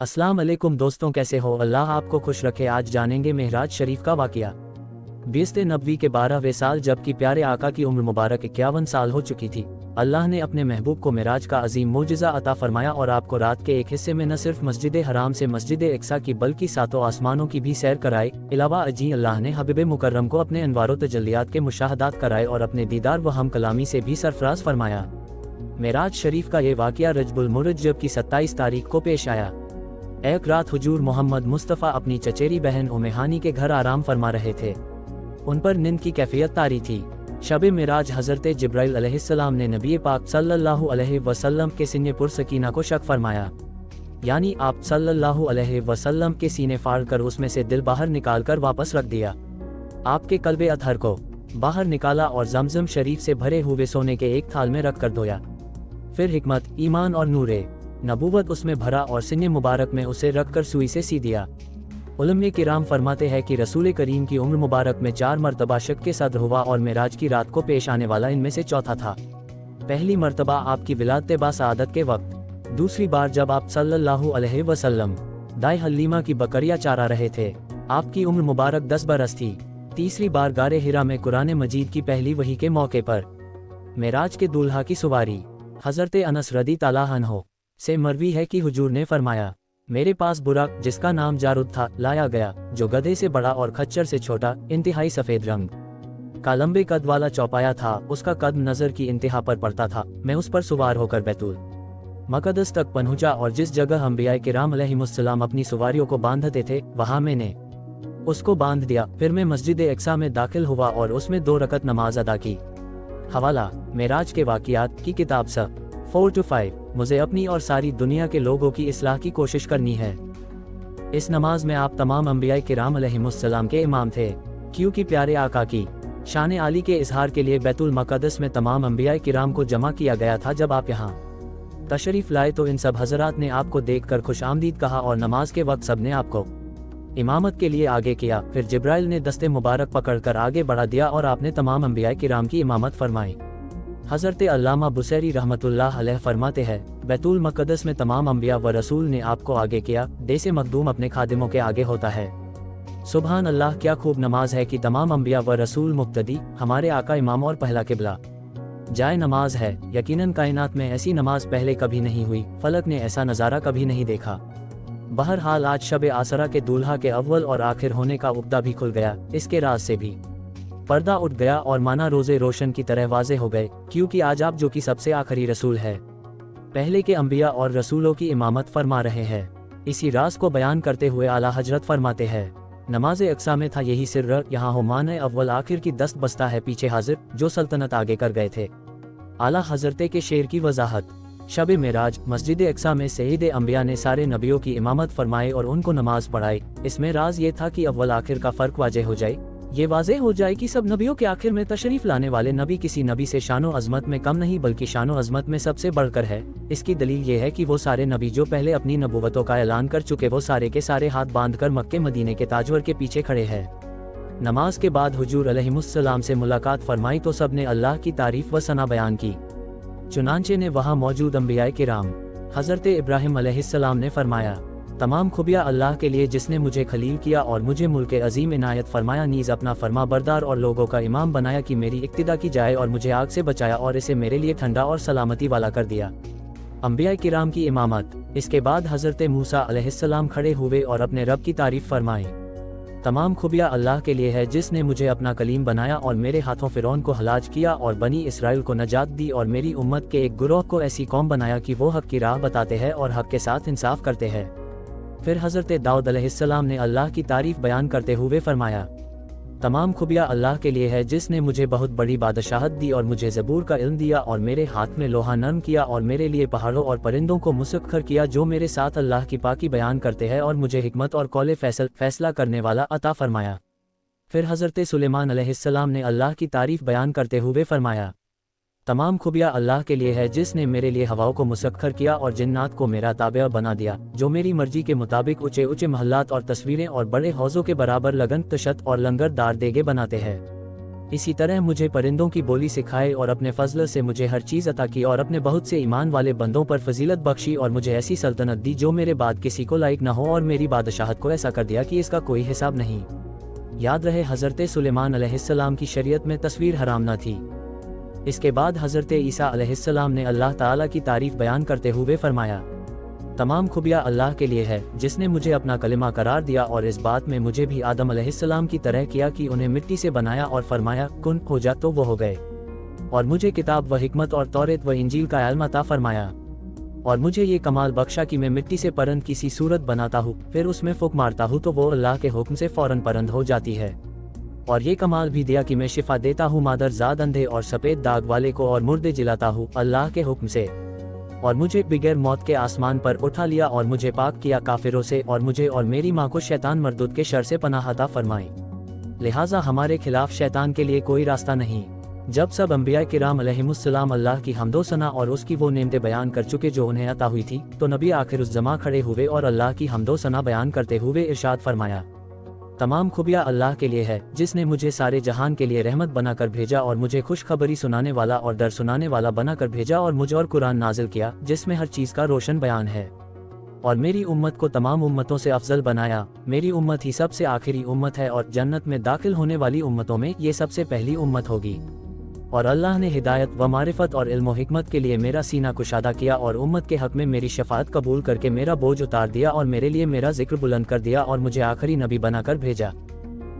अस्सलाम अलैकुम दोस्तों, कैसे हो? अल्लाह आपको खुश रखे। आज जानेंगे मेहराज शरीफ का वाक़या। 20 नबवी के 12वें साल जबकि प्यारे आका की उम्र मुबारक 51 साल हो चुकी थी, अल्लाह ने अपने महबूब को मेराज का अजीम मोजिज़ा अता फरमाया और आपको रात के एक हिस्से में न सिर्फ मस्जिद हराम से मस्जिद अक्सा की बल्कि सातों आसमानों की भी सैर कराई। अलावा अजी अल्लाह ने हबीब मुकर्रम को अपने अनवारो तजल्लियात के मुशाहदात कराए और अपने दीदार व हम कलामी से भी सरफराज फरमाया। मेराज शरीफ का ये वाक़या रजबुल मुरज्जब की 27 तारीख को पेश आया। एक रात हुजूर मोहम्मद मुस्तफ़ा अपनी चचेरी बहन उम्मे हानी के घर आराम फरमा रहे थे। उन पर नींद की कैफियत तारी थी। शब मेराज हज़रत जिब्राइल अलैहिस्सलाम ने नबी पाक सल्लल्लाहु अलैहि वसल्लम के सीने पुरसकीना को शक फरमाया, यानी आप सल्लल्लाहु अलैहि वसल्लम के सीने फाड़ कर उसमें से दिल बाहर निकाल कर वापस रख दिया। आपके कल्बे अतहर को बाहर निकाला और जमजम शरीफ से भरे हुए सोने के एक थाल में रख कर धोया। फिर हिकमत, ईमान और नूरे नबूवत उसमें भरा और सीने मुबारक में उसे रखकर सुई से सी दिया। उलमे किराम फरमाते हैं कि रसूल करीम की उम्र मुबारक में 4 मरतबा शक के सद्र हुआ और मेराज की रात को पेश आने वाला इनमें से चौथा था। पहली मरतबा आपकी विलादत बासआदत के वक्त, दूसरी बार जब आप सल्लल्लाहु अलैहि वसल्लम दाई हलीमा की बकरियां चारा रहे थे, आपकी उम्र मुबारक 10 बरस थी। तीसरी बार गारे हिरा में कुरान मजीद की पहली वही के मौके पर मेराज के दूल्हा की सवारी। हज़रत अनस रदी ताला अन्हो से मरवी है कि हुजूर ने फरमाया, मेरे पास बुराक जिसका नाम जारुद था लाया गया, जो गधे से बड़ा और खच्चर से छोटा, इंतहाई सफ़ेद रंग का लंबे कद वाला चौपाया था। उसका कद नज़र की इंतहा पर पड़ता था। मैं उस पर सवार होकर बैतुल मक़दस तक पहुंचा और जिस जगह अंबिया किराम अलैहिमुस्सलाम अपनी सवारियों को बांधते थे वहां मैंने उसको बांध दिया। फिर मैं मस्जिद अक्सा में दाखिल हुआ और उसमें 2 रकत नमाज अदा की। हवाला मेराज के वाक़ियात की किताब स 4-5। मुझे अपनी और सारी दुनिया के लोगों की इस्लाह की कोशिश करनी है। इस नमाज में आप तमाम अंबिया किराम अलैहिमुस्सलाम के इमाम थे, क्योंकि प्यारे आका की शान आली के इजहार के लिए बैतुल मक़दस में तमाम अंबिया किराम को जमा किया गया था। जब आप यहाँ तशरीफ लाए तो इन सब हजरात ने आपको देखकर खुश आमदीद कहा और नमाज के वक्त सब ने आपको इमामत के लिए आगे किया। फिर जिब्राइल ने दस्ते मुबारक पकड़कर आगे बढ़ा दिया और आपने तमाम अंबिया किराम की इमामत फरमाई। हज़रत अल्लामा बुसैरी रहमतुल्लाह अलैह फरमाते हैं, बैतुल मक़दस में तमाम अंबिया व रसूल ने आपको आगे किया। देसे मखदूम अपने खादिमों के आगे होता है। सुबहान अल्लाह, क्या खूब नमाज है कि तमाम अंबिया व रसूल मुक्तदी, हमारे आका इमाम और पहला किबला जाए नमाज है। यकीनन कायनात में ऐसी नमाज पहले कभी नहीं हुई, फलक ने ऐसा नज़ारा कभी नहीं देखा। बहरहाल आज शब आसरा के दूल्हा के अव्वल और आखिर होने का उब्दा भी खुल गया। इसके राज से भी पर्दा उठ गया और माना रोज़े रोशन की तरह वाज़े हो गए, क्योंकि आज आप जो कि सबसे आखिरी रसूल है, पहले के अंबिया और रसूलों की इमामत फरमा रहे हैं। इसी राज को बयान करते हुए आला हजरत फरमाते हैं, नमाज अक्सा में था यही सिर्र, यहाँ हुमान अव्वल आखिर की दस्त बस्ता है पीछे हाजिर, जो सल्तनत आगे कर गए थे। आला हजरत के शेर की वजाहत। शब मेराज मस्जिद अक्सा में सईद अंबिया ने सारे नबियों की इमामत फरमाई और उनको नमाज पढ़ाई। इसमें राज ये था कि अव्वल आखिर का फ़र्क वाज़े हो जाए। ये वाज़े हो जाए कि सब नबियों के आखिर में तशरीफ लाने वाले नबी किसी नबी से शानो अज़मत में कम नहीं बल्कि शानो अज़मत में सबसे बढ़कर है। इसकी दलील ये है कि वो सारे नबी जो पहले अपनी नबूवतों का ऐलान कर चुके वो सारे के सारे हाथ बांधकर मक्के मदीने के ताजवर के पीछे खड़े हैं। नमाज के बाद हुजूर अलैहिमुस्सलाम से मुलाकात फरमाई तो सब ने अल्लाह की तारीफ व सना बयान की। चुनांचे ने वहाँ मौजूद अंबिया किराम हज़रत इब्राहिम अलैहिस्सलाम ने फरमाया, तमाम खुबिया अल्लाह के लिए जिसने मुझे खलील किया और मुझे मुल्क अजीम इनायत फरमाया, नीज़ अपना फरमा बरदार और लोगों का इमाम बनाया कि मेरी इक्तिदा की जाए और मुझे आग से बचाया और इसे मेरे लिए ठंडा और सलामती वाला कर दिया। अंबिया किराम की इमामत। इसके बाद हज़रत मूसा अलैहिस्सलाम खड़े हुए और अपने रब की तारीफ फरमाई, तमाम खुबिया अल्लाह के लिए है जिसने मुझे अपना कलीम बनाया और मेरे हाथों फ़िरौन को हलाज किया और बनी इसराइल को नजात दी और मेरी उम्मत के एक गुरोह को ऐसी कौम बनाया कि वो हक की राह बताते हैं और हक के साथ इंसाफ करते हैं। फिर हज़रत दाऊद अलैहिस्सलाम ने अल्लाह की तारीफ बयान करते हुए फरमाया, तमाम खुबिया अल्लाह के लिए है जिसने मुझे बहुत बड़ी बादशाहत दी और मुझे ज़बूर का इल्म दिया और मेरे हाथ में लोहा नरम किया और मेरे लिए पहाड़ों और परिंदों को मुसख्खर किया जो मेरे साथ अल्लाह की पाकी बयान करते हैं और मुझे हिकमत और कौले फैसला करने वाला अता फरमाया। फिर हज़रत सुलेमान अलैहिस्सलाम ने अल्लाह की तारीफ बयान करते हुए फरमाया, तमाम खुबिया अल्लाह के लिए है जिसने मेरे लिए हवाओं को मुसख्खर किया और जिन्नात को मेरा ताबे बना दिया, जो मेरी मर्जी के मुताबिक ऊंचे ऊंचे महल्लात और तस्वीरें और बड़े हौज़ों के बराबर लगन तशत और लंगर दार देगे बनाते हैं। इसी तरह मुझे परिंदों की बोली सिखाए और अपने फजल से मुझे हर चीज़ अता की और अपने बहुत से ईमान वाले बंदों पर फजीलत बख्शी और मुझे ऐसी सल्तनत दी जो मेरे बाद किसी को लायक न हो और मेरी बादशाहत को ऐसा कर दिया कि इसका कोई हिसाब नहीं। याद रहे हज़रत सुलेमान अलैहिस्सलाम की शरीयत में तस्वीर हराम न थी। इसके बाद हज़रत ईसा अलैहिस्सलाम ने अल्लाह ताला की तारीफ बयान करते हुए फरमाया, तमाम खुबियाँ अल्लाह के लिए है जिसने मुझे अपना कलिमा करार दिया और इस बात में मुझे भी आदम अलैहिस्सलाम की तरह किया कि उन्हें मिट्टी से बनाया और फरमाया कुन हो जा तो वो हो गए, और मुझे किताब व हिकमत और तौरेत व इंजील का इल्म अता फरमाया, और मुझे ये कमाल बख्शा कि मैं मिट्टी से परंद की सी सूरत बनाता हूँ, फिर उसमें फूंक मारता हूँ तो वो अल्लाह के हुक्म से फौरन परंद हो जाती है, और ये कमाल भी दिया कि मैं शिफा देता हूँ मादर ज़ाद अंधे और सफ़ेद दाग वाले को और मुर्दे जिलाता हूँ अल्लाह के हुक्म से, और मुझे बिगैर मौत के आसमान पर उठा लिया और मुझे पाक किया काफिरों से और मुझे और मेरी माँ को शैतान मरदूद के शर से पनाह अता फरमाई। लिहाजा हमारे खिलाफ शैतान के लिए कोई रास्ता नहीं। जब सब अंबिया किराम अलैहिमुस्सलाम अल्लाह की हम्दो सना और उसकी वो नेमतें बयान कर चुके जो उन्हें अता हुई थी, तो नबी आखिर उस जमा खड़े हुए और अल्लाह की हम्दो सना बयान करते हुए इरशाद फरमाया, तमाम खुबियाँ अल्लाह के लिए है जिसने मुझे सारे जहान के लिए रहमत बनाकर भेजा और मुझे खुशखबरी सुनाने वाला और डर सुनाने वाला बनाकर भेजा और मुझ और कुरान नाजिल किया जिसमें हर चीज़ का रोशन बयान है, और मेरी उम्मत को तमाम उम्मतों से अफजल बनाया। मेरी उम्मत ही सबसे आखिरी उम्मत है और जन्नत में दाखिल होने वाली उम्मतों में ये सबसे पहली उम्मत होगी। और अल्लाह ने हिदायत व मारिफत और इल्म व हिकमत के लिए मेरा सीना कुशादा किया और उम्मत के हक में मेरी शफाअत कबूल करके मेरा बोझ उतार दिया और मेरे लिए मेरा जिक्र बुलंद कर दिया और मुझे आखिरी नबी बनाकर भेजा।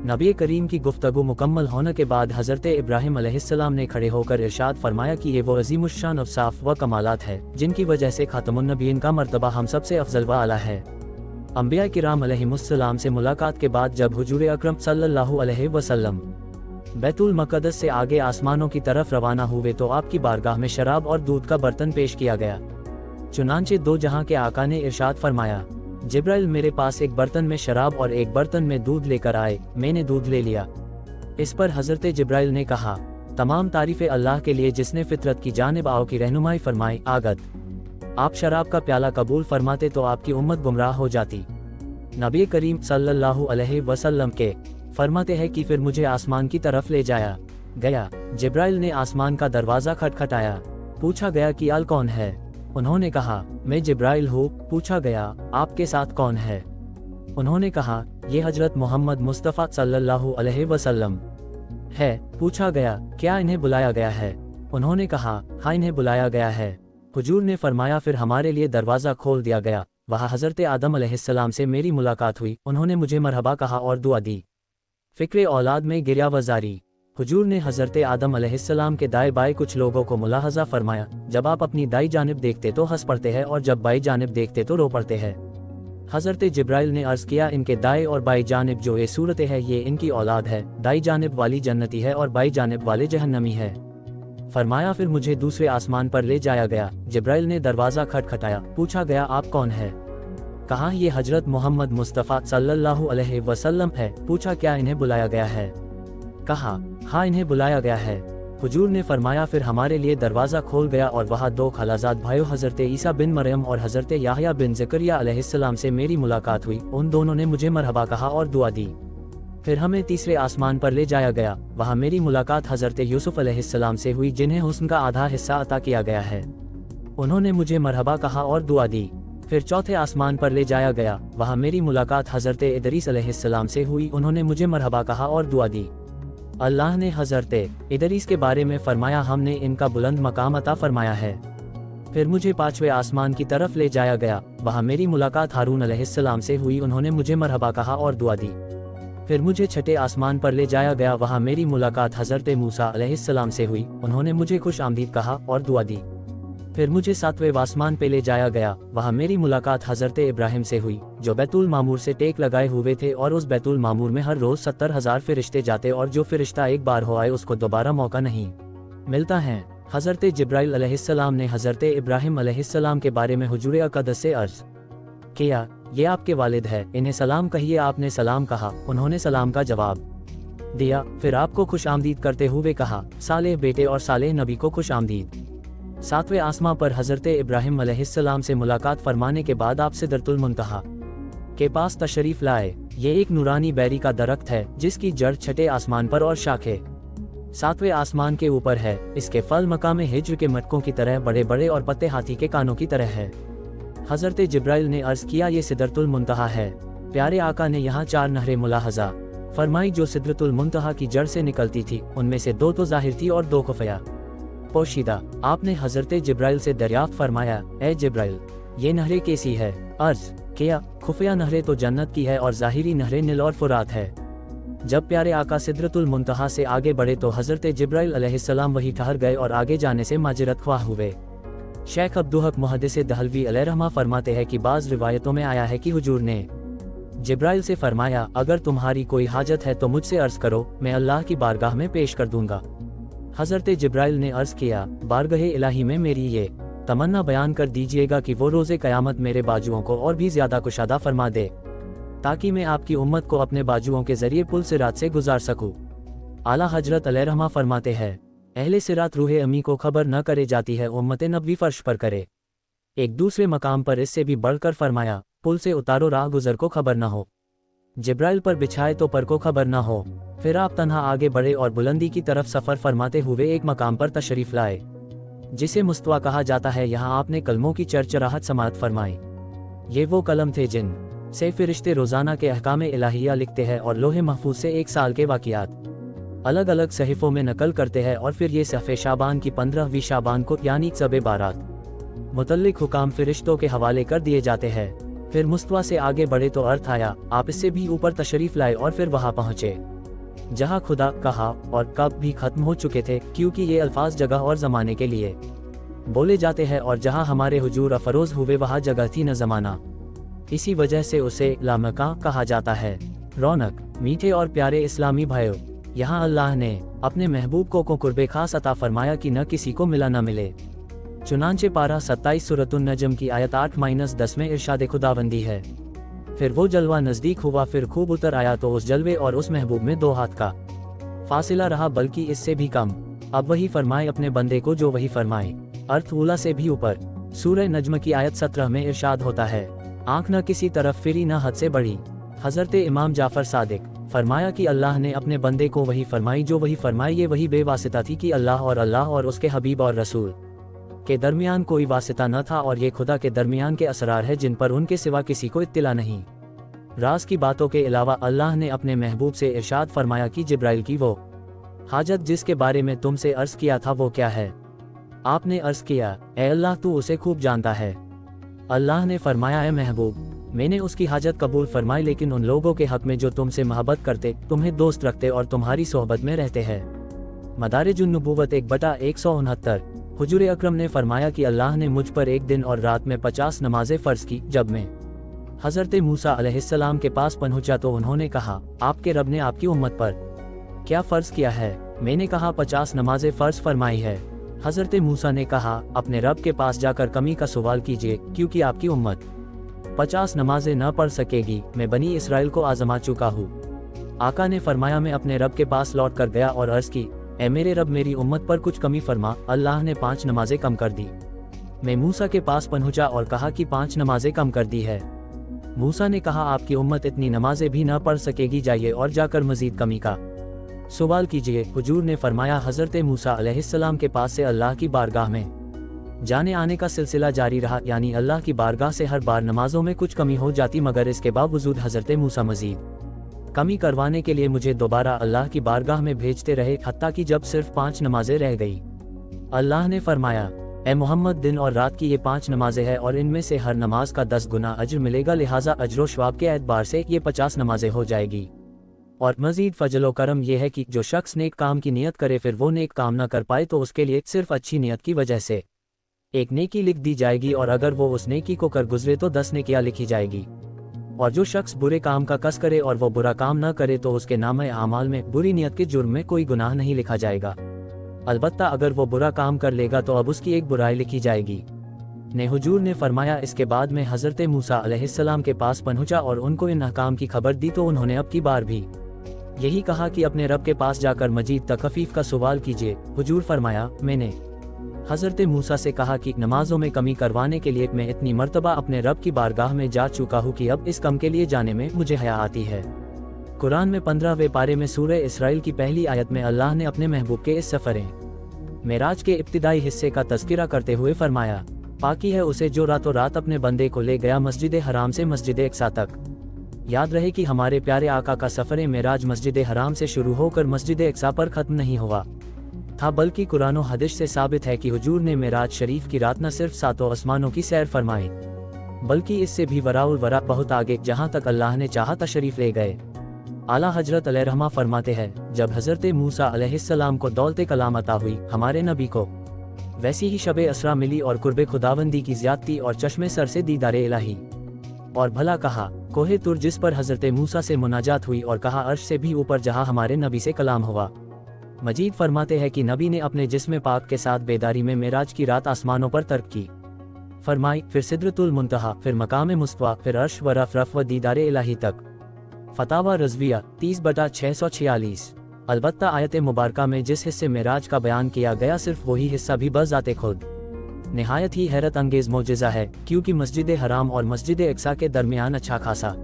नबी करीम की गुफ्तगू मुकम्मल होने के बाद हज़रत इब्राहिम अलैहिस्सलाम ने खड़े होकर इरशाद फरमाया कि ये वो अज़ीमुश्शान अवसाफ व कमालात है जिनकी वजह से खातमुन नबीयीन का मर्तबा हम सबसे अफजल व आला है। अंबिया किराम अलैहिमुस्सलाम से मुलाकात के बाद जब हुजूर अकरम सल्लल्लाहु अलैहि वसल्लम बैतुल मक़दस से आगे आसमानों की तरफ रवाना हुए तो आपकी बारगाह में शराब और दूध का बर्तन पेश किया गया। चुनांचे दो जहां के आका ने इरशाद फरमाया, जिब्राइल मेरे पास एक बर्तन में शराब और एक बर्तन में दूध लेकर आए, मैंने दूध ले लिया। इस पर हज़रत जिब्राइल ने कहा, तमाम तारीफ़ें अल्लाह के लिए जिसने फितरत की जानिब आओ की रहनुमाई फरमाई। आगत आप शराब का प्याला कबूल फरमाते तो आपकी उम्मत गुमराह हो जाती। नबी करीम सल्लल्लाहु अलैहि वसल्लम के फरमाते हैं कि फिर मुझे आसमान की तरफ ले जाया गया। जिब्राइल ने आसमान का दरवाज़ा खटखटाया। पूछा गया कि अल कौन है? उन्होंने कहा, मैं जिब्राइल हूँ। पूछा गया, आपके साथ कौन है? उन्होंने कहा, ये हजरत मोहम्मद मुस्तफ़ा सल्लल्लाहु अलैहि वसल्लम है। पूछा गया, क्या इन्हें बुलाया गया है? उन्होंने कहा, हाँ इन्हें बुलाया गया है। हुजूर ने फरमाया, फिर हमारे लिए दरवाज़ा खोल दिया गया। वहाँ हज़रत आदम अलैहिस्सलाम से मेरी मुलाकात हुई। उन्होंने मुझे मरहबा कहा और दुआ दी। फ़िक्र औलाद में गिरिया वजारी। हुजूर ने हज़रत आदम अलैहिस्सलाम के दाएं बाएं कुछ लोगों को मुलाहजा फरमाया, जब आप अपनी दाई जानिब देखते तो हंस पड़ते हैं और जब बाई जानिब देखते तो रो पड़ते हैं। हज़रत जिब्राइल ने अर्ज़ किया, इनके दाएं और बाई जानिब जो ये सूरत है ये इनकी औलाद है। दाई जानिब वाली जन्नती है और बाई जानिब वाले जहन्नमी है। फरमाया, फिर मुझे दूसरे आसमान पर ले जाया गया। जिब्राइल ने दरवाज़ा खटखटाया। पूछा गया, आप कौन है? कहा, ये हजरत मोहम्मद मुस्तफ़ा सल्लल्लाहु अलैहि वसल्लम है। पूछा, क्या इन्हें बुलाया गया है? कहा, हाँ इन्हें बुलाया गया है। हुजूर ने फरमाया, फिर हमारे लिए दरवाज़ा खोल गया और वहाँ दो खलाजाद भाइयों हज़रत ईसा बिन मरियम और हज़रत याहया बिन ज़करिया अलैहिस्सलाम से मेरी मुलाकात हुई। उन दोनों ने मुझे मरहबा कहा और दुआ दी। फिर हमें तीसरे आसमान पर ले जाया गया। वहाँ मेरी मुलाकात हज़रत यूसुफ अलैहिस्सलाम से हुई जिन्हें हुस्न का आधा हिस्सा अता किया गया है। उन्होंने मुझे मरहबा कहा और दुआ दी। फिर चौथे आसमान पर ले जाया गया। वहाँ मेरी मुलाकात हज़रत इदरीस अलैहिस्सलाम से हुई। उन्होंने मुझे मरहबा कहा और दुआ दी। अल्लाह ने हज़रत इदरीस के बारे में फरमाया, हमने इनका बुलंद मकाम अता फरमाया है। फिर मुझे पांचवें आसमान की तरफ ले जाया गया। वहाँ मेरी मुलाकात हारून अलैहिस्सलाम से हुई। उन्होंने मुझे मरहबा कहा और दुआ दी। फिर मुझे छठे आसमान पर ले जाया गया। वहाँ मेरी मुलाकात हज़रत मूसा अलैहिस्सलाम से हुई। उन्होंने मुझे खुश आमदीद कहा और दुआ दी। फिर मुझे सातवें आसमान पे ले जाया गया। वहाँ मेरी मुलाकात हज़रत इब्राहिम से हुई जो बैतुल मामूर से टेक लगाए हुए थे, और उस बैतुल मामूर में हर रोज़ 70,000 फरिश्ते जाते और जो फरिश्ता एक बार हो आए उसको दोबारा मौका नहीं मिलता है। हज़रत जिब्राइल अलैहिस्सलाम ने हज़रत इब्राहिम अलैहिस्सलाम के बारे में हुजूर अक़दस से अर्ज़ किया, ये आपके वालिद है, इन्हें सलाम कहिए। आपने सलाम कहा। उन्होंने सलाम का जवाब दिया। फिर आपको खुश आमदीद करते हुए कहा, सालेह बेटे और सालेह नबी को खुश आमदीद। सातवें आसमां पर हज़रत इब्राहिम अलैहिस्सलाम से मुलाकात फरमाने के बाद आप सिदरतुल मुंतहा के पास तशरीफ़ लाए। ये एक नूरानी बैरी का दरख्त है जिसकी जड़ छठे आसमान पर और शाखें सातवें आसमान के ऊपर है, इसके फल मकाम हिज्र के मटकों की तरह बड़े बड़े और पत्ते हाथी के कानों की तरह है। हजरत जिब्राइल ने अर्ज किया, ये सिदरतुल मुंतहा है। प्यारे आका ने यहाँ 4 नहरें मुलाहजा फरमाई जो सिदरतुल मुंतहा की जड़ से निकलती थी, उनमें से 2 तो जाहिर थी और 2 खुफिया पोशीदा। आपने हजरत जिब्राइल से दरियाफ्त फरमाया, ए जिब्राइल, ये नहरें कैसी है? अर्ज किया, खुफिया नहरें तो जन्नत की है और जाहिरी नहरें नील और फुरात है। जब प्यारे आका सिदरतुल मुंतहा से आगे बढ़े तो हजरत जिब्राइल अलैहिस्सलाम वहीं ठहर गए और आगे जाने से माजरत ख्वाह हुए। शेख अब्दुल हक मुहद्दिस दहलवी अलैहिर्रहमा फरमाते हैं कि बाज़ रिवायतों में आया है कि हुजूर ने जिब्राइल से फरमाया, अगर तुम्हारी कोई हाजत है तो मुझसे अर्ज करो, मैं अल्लाह की बारगाह में पेश कर दूंगा। हजरत जिब्राइल ने अर्ज किया, बारगाह इलाही में मेरी ये तमन्ना बयान कर दीजिएगा कि वो रोज़े क़यामत मेरे बाजुओं को और भी ज़्यादा कुशादा फरमा दे, ताकि मैं आपकी उम्मत को अपने बाजुओं के जरिए पुल सिरात से गुजार सकूं। आला हजरत अलैहिर्रहमा फरमाते हैं, अहले सिरात रूह अमी को खबर न करे जाती है, उम्मत नबवी फर्श पर करे। एक दूसरे मकाम पर इससे भी बढ़कर फरमाया, पुल से उतारो राह गुजर को खबर न हो, जिब्राइल पर बिछाए तो पर को खबर न हो। फिर आप तन्हा आगे बढ़े और बुलंदी की तरफ सफर फरमाते हुए एक मकाम पर तशरीफ लाए जिसे मुस्तवा कहा जाता है। यहाँ आपने कलमों की चरचराहट समाअत फरमाई। ये वो कलम थे जिन से फिरिश्ते रोजाना के अहकाम इलाहिया लिखते हैं और लोहे महफूज से 1 साल के वाक़ियात अलग अलग सहीफों में नकल करते हैं और फिर ये सफ़े शाबान की 15वीं शाबान को यानी शब बारात मुतल्लिक हुकाम फिरिश्तों के हवाले कर दिए जाते हैं। फिर मुस्तवा से आगे बढ़े तो अर्थ आया, आप इससे भी ऊपर तशरीफ लाए और फिर वहां पहुंचे जहां खुदा, कहा और कब भी खत्म हो चुके थे, क्योंकि ये अल्फाज जगह और जमाने के लिए बोले जाते हैं, और जहां हमारे हुजूर अफरोज हुए वहां जगह थी न जमाना, इसी वजह से उसे लामका कहा जाता है। रौनक, मीठे और प्यारे इस्लामी भाइयों, यहाँ अल्लाह ने अपने महबूब को कुर्बे खास अता फरमाया कि न किसी को मिला न मिले। चुनांचे पारा 27 सूरतुन नजम की आयत 8-10 में इरशाद खुदावंदी है, फिर वो जलवा नजदीक हुआ, फिर खूब उतर आया तो उस जलवे और उस महबूब में 2 हाथ का फासिला रहा, बल्कि इससे भी कम। अब वही फरमाए अपने बंदे को जो वही फरमाए। अर्थ उला से भी ऊपर। सूरह नजम की आयत 17 में इरशाद होता है, आंख न किसी तरफ फिरी न हद से बढ़ी। हजरत इमाम जाफर सादिक फरमाया कि अल्लाह ने अपने बंदे को वही फरमाई जो वही फरमाई। ये वही बेवासिता थी कि अल्लाह और उसके हबीब और रसूल के दरमियान कोई वासिता न था, और ये खुदा के दरमियान के असरार है जिन पर उनके सिवा किसी को इत्तिला नहीं। राज की बातों के अलावा अल्लाह ने अपने महबूब से इरशाद फरमाया कि जिब्राइल की वो हाजत जिसके बारे में तुमसे अर्ज किया था वो क्या है? आपने अर्ज किया, ए अल्लाह तू उसे खूब जानता है। अल्लाह ने फरमाया, ए महबूब, मैंने उसकी हाजत कबूल फरमाई, लेकिन उन लोगों के हक में जो तुमसे मोहब्बत करते, तुम्हें दोस्त रखते और तुम्हारी सोहबत में रहते हैं। मदारिजुन नबूवत 1/169। हुजूर अकरम ने फरमाया कि अल्लाह ने मुझ पर एक दिन और रात में 50 नमाजें फ़र्ज की। जब मैं हज़रत मूसा अलैहिस्सलाम के पास पहुंचा तो उन्होंने कहा, आपके रब ने आपकी उम्मत पर क्या फ़र्ज किया है? मैंने कहा, 50 नमाजें फ़र्ज फरमाई है। हज़रत मूसा ने कहा, अपने रब के पास जाकर कमी का सवाल कीजिए, क्योंकि आपकी उम्मत 50 नमाजें न पढ़ सकेगी। मैं बनी इसराइल को आजमा चुका हूँ। आका ने फरमाया, मैं अपने रब के पास लौट कर गया और अर्ज़ की, ए मेरे रब, मेरी उम्मत पर कुछ कमी फरमा। अल्लाह ने 5 नमाजें कम कर दी। मैं मूसा के पास पहुंचा और कहा कि 5 नमाजें कम कर दी है। मूसा ने कहा, आपकी उम्मत इतनी नमाजें भी न पढ़ सकेगी, जाइए और जाकर मजीद कमी का सवाल कीजिए। हुजूर ने फरमाया, हजरत मूसा अलैहिस्सलाम के पास से अल्लाह की बारगाह में जाने आने का सिलसिला जारी रहा, यानी अल्लाह की बारगाह से हर बार नमाजों में कुछ कमी हो जाती, मगर इसके बावजूद हजरत मूसा मजीद कमी करवाने के लिए मुझे दोबारा अल्लाह की बारगाह में भेजते रहे, हत्ता कि जब सिर्फ 5 नमाजें रह गई। अल्लाह ने फरमाया, ए मोहम्मद, दिन और रात की ये 5 नमाजें हैं और इनमें से हर नमाज का 10 गुना अज्र मिलेगा, लिहाजा अज्र शवाब के एतबार से ये 50 नमाजें हो जाएगी। और मजीद फजलो करम यह है कि जो शख्स नेक काम की नियत करे फिर वो नेक काम न कर पाए तो उसके लिए सिर्फ अच्छी नियत की वजह से एक नेकी लिख दी जाएगी, और अगर वो उस नेकी को कर गुजरे तो 10 नेकियां लिखी जाएगी। और जो शख्स बुरे काम का कस करे और वो बुरा काम न करे तो उसके नामे आमाल में बुरी नियत के जुर्म में कोई गुनाह नहीं लिखा जाएगा। अलबत्ता अगर वो बुरा काम कर लेगा तो अब उसकी एक बुराई लिखी जाएगी। ने हुजूर ने फरमाया, इसके बाद में हजरत मूसा अलैहिस्सलाम के पास पहुंचा और उनको इन अहकाम की खबर दी तो उन्होंने अब की बार भी यही कहा कि अपने रब के पास जाकर मजीद तखफीफ का सवाल कीजिए। हुजूर फरमाया, मैंने हजरत मूसा से कहा कि नमाजों में कमी करवाने के लिए मैं इतनी मर्तबा अपने रब की बारगाह में जा चुका हूँ कि अब इस कम के लिए जाने में मुझे हया आती है। कुरान में 15वें पारे में सूरह इसराइल की पहली आयत में अल्लाह ने अपने महबूब के इस सफ़र मेराज के इब्तिदाई हिस्से का तज़किरा करते हुए फरमाया, पाकी है उसे जो रातों रात अपने बंदे को ले गया मस्जिद हराम से मस्जिद अक्सा तक। याद रहे कि हमारे प्यारे आका का सफ़र मेराज मस्जिद हराम से शुरू होकर मस्जिद अक्सा पर ख़त्म नहीं हुआ था, बल्कि कुरान और हदीस से साबित है कि हुजूर ने मेराज शरीफ की रात न सिर्फ सातों आसमानों की सैर फरमाई, बल्कि इससे भी वराउल वरा बहुत आगे, जहाँ तक अल्लाह ने चाहा तशरीफ ले गए। आला हजरत अलैहिर्रहमा फरमाते हैं, जब हजरत मूसा अलैहिस्सलाम को दौलत कलाम अता हुई हमारे नबी को, वैसी ही शबे असरा मिली और कुर्बे खुदावंदी की ज़्यादती और चश्मे सर से दीदारे इलाही। और भला कहा कोहे तुर जिस पर हजरत मूसा से मुनाजात हुई, और कहा अर्श से भी ऊपर जहाँ हमारे नबी से कलाम हुआ। मजीद फरमाते हैं कि नबी ने अपने जिस्म पाक के साथ बेदारी में मेराज की रात आसमानों पर तर्क की फरमाई, फिर सिदरतुल मुंतहा, फिर मकाम मुस्तवा, फिर अर्श व रफ व दीदारे इलाही तक। फतावा रज़विया 30/646। अलबत्ता आयत मुबारका में जिस हिस्से मेराज का बयान किया गया सिर्फ वही हिस्सा भी बज़ाते खुद निहायत ही हैरत अंगेज मोजिज़ा है, क्योंकि मस्जिद हराम और मस्जिद अक्सा के दरमियान अच्छा खासा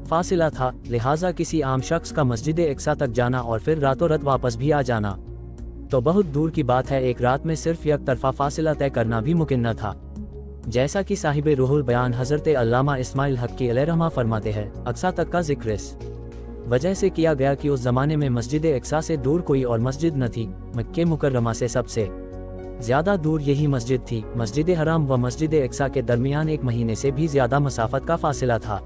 फासिला था, लिहाजा किसी आम शख्स का मस्जिद अक्सा तक जाना और फिर रातों रात वापस भी आ जाना तो बहुत दूर की बात है, एक रात में सिर्फ एक तरफा फासिला तय करना भी मुमकिन न था। जैसा कि साहिब रूहुल बयान हजरत अल्लामा इस्माइल हक्की अलैहिर्रहमा फरमाते हैं, अक्सा तक का जिक्र इस वजह से किया गया कि उस जमाने में मस्जिद अक्सा से दूर कोई और मस्जिद न थी। मक्के मुकर्रमा से सबसे ज्यादा दूर यही मस्जिद थी। मस्जिद हराम व मस्जिद अक्सा के दरमियान 1 महीने से भी ज्यादा मसाफत का फासिला था।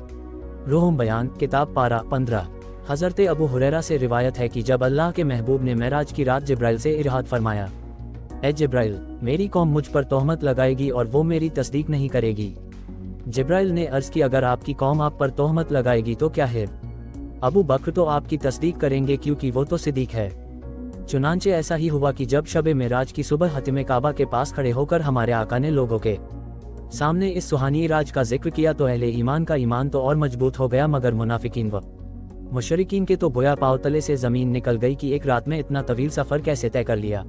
रूहुल बयान किताब पारा 15। हजरत अबू हुरैरा से रिवायत है कि जब अल्लाह के महबूब ने मेराज की रात जिब्राइल से इरशाद फरमाया, ए जिब्राइल, मेरी कौम मुझ पर तोहमत लगाएगी और वो मेरी तस्दीक नहीं करेगी। जिब्राइल ने अर्ज की, अगर आपकी कौम आप पर तोहमत लगाएगी तो क्या है, अबू बकर तो आपकी तस्दीक करेंगे क्योंकि वो तो सिद्दीक है। चुनांचे ऐसा ही हुआ कि जब शब मेराज की सुबह हतिम काबा के पास खड़े होकर हमारे आका ने लोगों के सामने इस सुहानी राज का जिक्र किया तो अहले ईमान का ईमान तो और मजबूत हो गया, मगर मुनाफिकीन व मुशरिकीन के तो गोया पाँव तले से जमीन निकल गई कि एक रात में इतना तवील सफर कैसे तय कर लिया।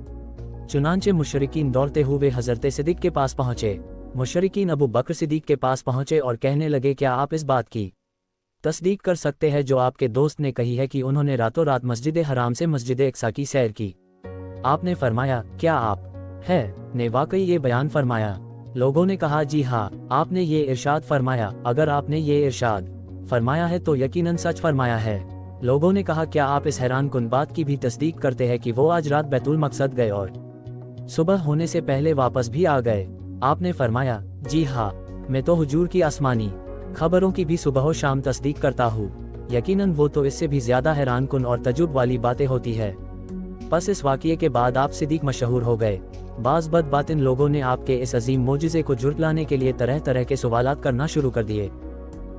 चुनांचे मुशरिकीन दौड़ते हुए हजरत सिद्दीक के पास पहुंचे। मुशरिकीन अबू बकर सिद्दीक के पास पहुंचे और कहने लगे, क्या आप इस बात की तस्दीक कर सकते हैं जो आपके दोस्त ने कही है कि उन्होंने रातों रात मस्जिद हराम से मस्जिद अक्सा की सैर की? आपने फरमाया, क्या आप ने वाकई ये बयान फरमाया? लोगों ने कहा, जी हाँ, आपने ये इरशाद फरमाया। अगर आपने ये इरशाद फरमाया है तो यकीनन सच फरमाया है। लोगों ने कहा, क्या आप इस हैरान कुन बात की भी तस्दीक करते हैं कि वो आज रात बैतुल मकसद गए और सुबह होने से पहले वापस भी आ गए? आपने फरमाया, जी हाँ, मैं तो हुजूर की आसमानी खबरों की भी सुबह और शाम तस्दीक करता हूँ। यकीनन वो तो इससे भी ज्यादा हैरान कुन और तजुब वाली बातें होती है। बस इस वाक़ये के बाद आप सिद्दीक मशहूर हो गए। बाज़ बदबातिन लोगों ने आपके इस अजीम मोजिज़े को झुटलाने के लिए तरह तरह के सवालात करना शुरू कर दिए।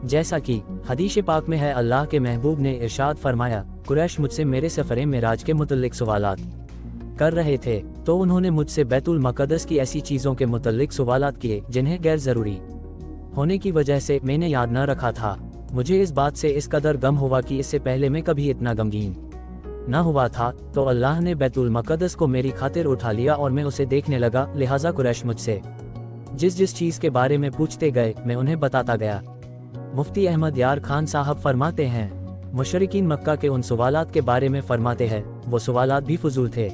जैसा कि हदीस पाक में है, अल्लाह के महबूब ने इरशाद फरमाया, कुरैश मुझसे मेरे सफ़र मेराज के मुतल्लिक सवालात कर रहे थे तो उन्होंने मुझसे बैतुल मक़दस की ऐसी चीज़ों के मुतल्लिक सवालात किए जिन्हें गैर ज़रूरी होने की वजह से मैंने याद न रखा था। मुझे इस बात से इस कदर गम हुआ कि इससे पहले मैं कभी इतना गमगीन न हुआ था, तो अल्लाह ने बैतुल मक़दस को मेरी खातिर उठा लिया और मैं उसे देखने लगा। लिहाजा कुरैश मुझसे जिस जिस चीज़ के बारे में पूछते गए मैं उन्हें बताता गया। मुफ्ती अहमद यार खान साहब फरमाते हैं, मुशरिकीन मक्का के उन सवालात के बारे में फरमाते हैं, वो सवालात भी फजूल थे।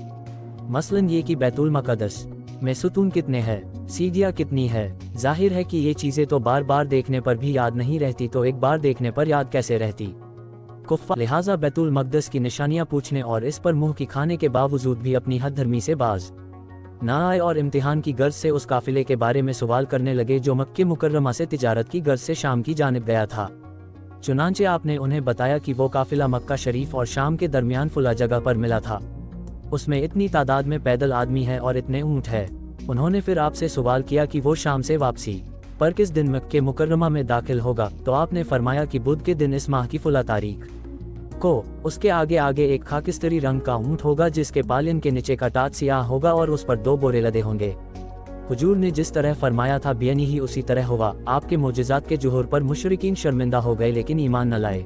मसलन ये कि बैतुल मक़दस में सुतून कितने हैं, सीढ़ियाँ कितनी है। जाहिर है कि ये चीज़ें तो बार बार देखने पर भी याद नहीं रहती, तो एक बार देखने पर याद कैसे रहती कुफ़्फ़ा। लिहाजा बैतुल मक़दस की निशानियाँ पूछने और इस पर मुँह की खाने के बावजूद भी अपनी हद धर्मी से बाज न आए और इम्तिहान की गर्ज से उस काफिले के बारे में सवाल करने लगे जो मक्के मुकर्रमा से तिजारत की गर्ज से शाम की जानिब गया था। चुनांचे आपने उन्हें बताया कि वो काफिला मक्का शरीफ और शाम के दरमियान फुला जगह पर मिला था। उसमें इतनी तादाद में पैदल आदमी है और इतने ऊँट है। उन्होंने फिर आपसे सवाल किया कि वो शाम से वापसी पर किस दिन मक्के मुकर्रमा में दाखिल होगा, तो आपने फरमाया कि बुध के दिन इस माह की फुला तारीख को उसके आगे आगे एक खाकिस्तरी रंग का ऊँट होगा जिसके पालिन के नीचे का टाट सियाह होगा और उस पर 2 बोरे लदे होंगे। हुजूर ने जिस तरह फरमाया था बेनी ही उसी तरह हुआ। आपके मोजिज़ात के जुहूर पर मुशरिकीन शर्मिंदा हो गए लेकिन ईमान न लाए।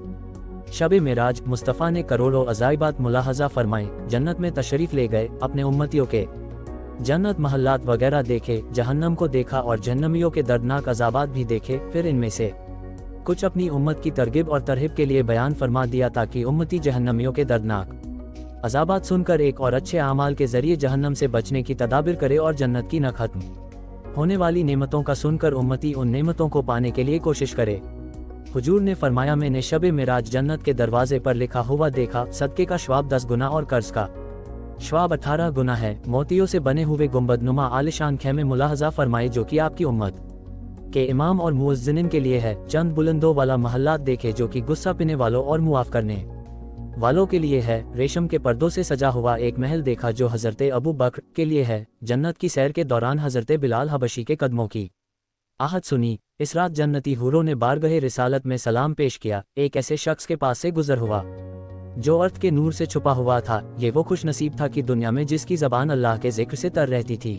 शब मेराज मुस्तफ़ा ने करोड़ों अजाइबात मुलाहजा फरमाए, जन्नत में तशरीफ ले गए, अपने उम्मतियों के जन्नत महल्लात वगैरह देखे, जहन्नम को देखा और जहन्नमियों के दर्दनाक अजाबात भी देखे। फिर इनमें से कुछ अपनी उम्मत की तरगिब और तरहिब के लिए बयान फरमा दिया ताकि उम्मती जहन्नमियों के दर्दनाक अज़ाबात सुनकर एक और अच्छे आमाल के जरिए जहन्नम से बचने की तदाबिर करे और जन्नत की न खत्म होने वाली नेमतों का सुनकर उम्मती उन नेमतों को पाने के लिए कोशिश करे। हुजूर ने फरमाया, मैंने शबे मिराज जन्नत के दरवाजे पर लिखा हुआ देखा, सदके का श्वाब 10 गुना और कर्ज का श्वाब 18 गुना है। मोतियों से बने हुए गुंबद नुमा आलिशान खेमे मुलाहजा फरमाए जो कि आपकी उम्मत के इमाम और मुअज्जिनीन के लिए है। चंद बुलंदों वाला महल्लात देखे जो कि गुस्सा पीने वालों और मुआफ करने वालों के लिए है। रेशम के पर्दों से सजा हुआ एक महल देखा जो हजरत अबू बकर के लिए है। जन्नत की सैर के दौरान हजरत बिलाल हबशी के कदमों की आहट सुनी। इस रात जन्नती हूरों ने बारगहे रिसालत में सलाम पेश किया। एक ऐसे शख्स के पास से गुजर हुआ जो अर्थ के नूर से छुपा हुआ था। ये वो खुश नसीब था कि दुनिया में जिसकी जबान अल्लाह के जिक्र से तर रहती थी,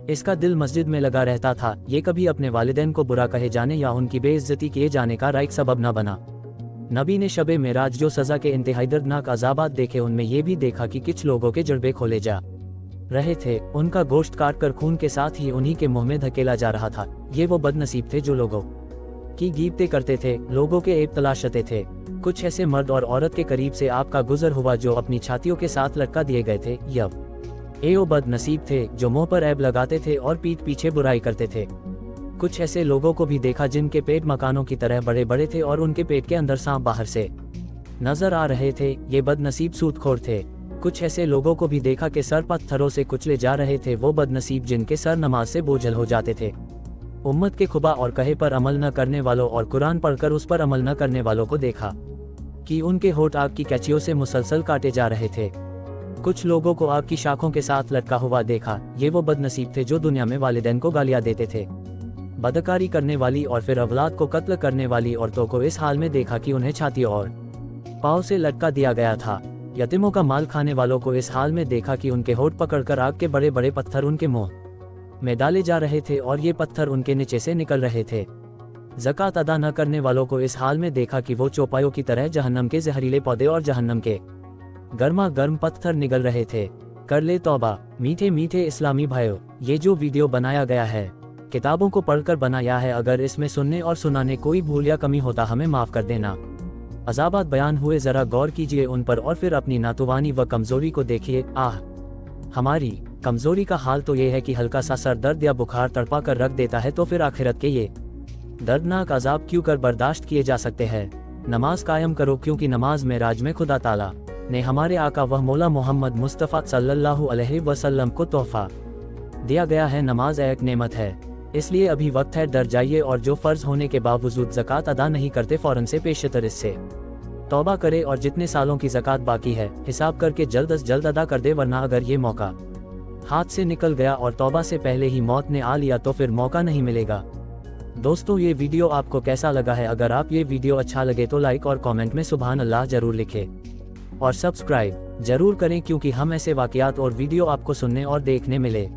इसका दिल मस्जिद में लगा रहता था। ये कभी अपने वालिदैन को बुरा कहे जाने या उनकी बेइज्जती किए जाने का राइक सबब न बना। नबी ने शबे मेराज जो सज़ा के इंतहाई दर्दनाक अज़ाबात देखे, उनमें ये भी देखा कि कुछ लोगों के जड़बे खोले जा रहे थे। उनका गोश्त काट कर खून के साथ ही उन्हीं के मुंह में धकेला जा रहा था। ये वो बदनसीब थे जो लोगों की गीबतें करते थे, लोगों के ऐब तलाशते थे। कुछ ऐसे मर्द और औरत के करीब से आपका गुजर हुआ जो अपनी छातियों के साथ लटका दिए गए थे। वो बदनसीब थे जो मुंह पर ऐब लगाते थे और पीठ पीछे बुराई करते थे। कुछ ऐसे लोगों को भी देखा जिनके पेट मकानों की तरह बड़े बड़े थे और उनके पेट के अंदर सांप बाहर से नजर आ रहे थे। ये बदनसीब सूदखोर थे। कुछ ऐसे लोगों को भी देखा कि सर पत्थरों से कुचले जा रहे थे। वो बदनसीब जिनके सर नमाज से बोझल हो जाते थे। उम्मत के खुबा और कहे पर अमल न करने वालों और कुरान पढ़कर उस पर अमल न करने वालों को देखा कि उनके होठ आग की कैंचियों से मुसलसल काटे जा रहे थे। कुछ लोगों को आग की शाखों के साथ लटका हुआ देखा। ये वो बदनसीब थे जो दुनिया में वालिदैन को गालियां देते थे। बदकारी करने वाली और फिर औलाद को कत्ल करने वाली औरतों को इस हाल में देखा कि उन्हें छाती और पाँव से लटका दिया गया था। यतीमों का माल खाने वालों को इस हाल में देखा कि उनके होठ पकड़कर आग के बड़े बड़े पत्थर उनके मुंह में डाले जा रहे थे और ये पत्थर उनके नीचे से निकल रहे थे। ज़कात अदा न करने वालों को इस हाल में देखा कि वो चौपायों की तरह जहन्नम के जहरीले पौधे और जहन्नम के गर्मा गर्म पत्थर निगल रहे थे। कर ले तौबा। मीठे मीठे इस्लामी भाइयों, ये जो वीडियो बनाया गया है किताबों को पढ़कर बनाया है। अगर इसमें सुनने और सुनाने कोई भूल या कमी होता हमें माफ कर देना। अज़ाबात बयान हुए, जरा गौर कीजिए उन पर और फिर अपनी नातुवानी व कमजोरी को देखिए। हमारी कमजोरी का हाल तो ये है कि हल्का सा सर दर्द या बुखार तड़पा कर रख देता है, तो फिर आखिरत के ये दर्दनाक अजाब क्यों कर बर्दाश्त किए जा सकते हैं। नमाज कायम करो, क्योंकि नमाज मेराज में खुदा ताला ने हमारे आका वह मौला मोहम्मद मुस्तफ़ा सल्लल्लाहु अलैहि वसल्लम को तोहफा दिया गया है। नमाज एक नेमत है, इसलिए अभी वक्त है, डर जाइए और जो फर्ज होने के बावजूद ज़कात अदा नहीं करते फौरन से पेशतर इससे तौबा करे और जितने सालों की ज़कात बाकी है हिसाब करके जल्द अज जल्द अदा कर दे, वरना अगर ये मौका हाथ से निकल गया और तौबा से पहले ही मौत ने आ लिया तो फिर मौका नहीं मिलेगा। दोस्तों, ये वीडियो आपको कैसा लगा है? अगर आप ये वीडियो अच्छा लगे तो लाइक और कमेंट में सुभान अल्लाह जरूर लिखें और सब्सक्राइब जरूर करें, क्योंकि हम ऐसे वाकयात और वीडियो आपको सुनने और देखने मिले।